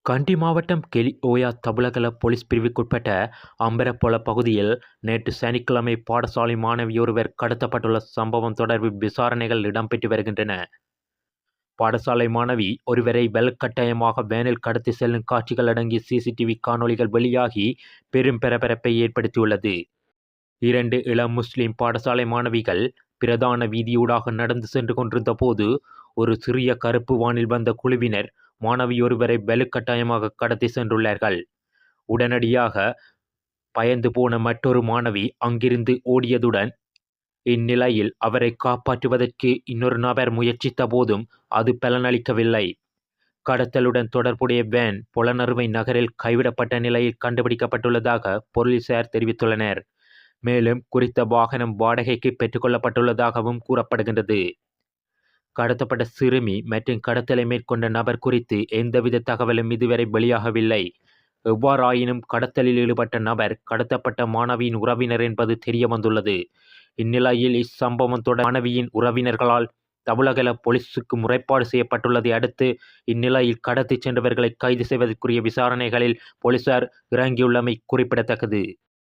கண்டி மாவட்டம் கெலி ஓயா தபுலகல போலீஸ் பிரிவுக்குட்பட்ட அம்பரப்பொல பகுதியில் நேற்று சனிக்கிழமை பாடசாலை மாணவியொருவர் கடத்தப்பட்டுள்ள சம்பவம் தொடர்பில் விசாரணைகள் இடம்பெற்று வருகின்றன. பாடசாலை மாணவி ஒருவரை வலுக்கட்டாயமாக வேனில் கடத்தி செல்லும் காட்சிகள் அடங்கிய சிசிடிவி காணொளிகள் வெளியாகி பெரும் பரபரப்பை ஏற்படுத்தியுள்ளது. 2 இளம் முஸ்லிம் பாடசாலை மாணவிகள் பிரதான வீதியூடாக நடந்து சென்று கொண்டிருந்த போது ஒரு சிறிய கருப்பு வானில் வந்த குழுவினர் மாணவியொருவரை வலுக்கட்டாயமாக கடத்தி சென்றுள்ளார்கள். உடனடியாக பயந்து போன மற்றொரு மாணவி அங்கிருந்து ஓடியதுடன் இந்நிலையில் அவரை காப்பாற்றுவதற்கு இன்னொரு நபர் முயற்சித்த போதும் அது பலனளிக்கவில்லை. கடத்தலுடன் தொடர்புடைய வேன் பொலனறுவை நகரில் கைவிடப்பட்ட நிலையில் கண்டுபிடிக்கப்பட்டுள்ளதாக போலீசார் தெரிவித்துள்ளனர். மேலும் குறித்த வாகனம் வாடகைக்கு பெற்றுக்கொள்ளப்பட்டுள்ளதாகவும் கூறப்படுகின்றது. கடத்தப்பட்ட சிறுமி மற்றும் கடத்தலை மேற்கொண்ட நபர் குறித்து எந்தவித தகவலும் இதுவரை வெளியாகவில்லை. எவ்வாறாயினும் கடத்தலில் ஈடுபட்ட நபர் கடத்தப்பட்ட மாணவியின் உறவினர் என்பது தெரிய வந்துள்ளது. இந்நிலையில் இச்சம்பவம் தொடர் மாணவியின் உறவினர்களால் தபுலகல போலீசுக்கு முறைப்பாடு செய்யப்பட்டுள்ளதை அடுத்து இந்நிலையில் கடத்தி சென்றவர்களை கைது செய்வதற்குரிய விசாரணைகளில் போலீசார் இறங்கியுள்ளமை குறிப்பிடத்தக்கது.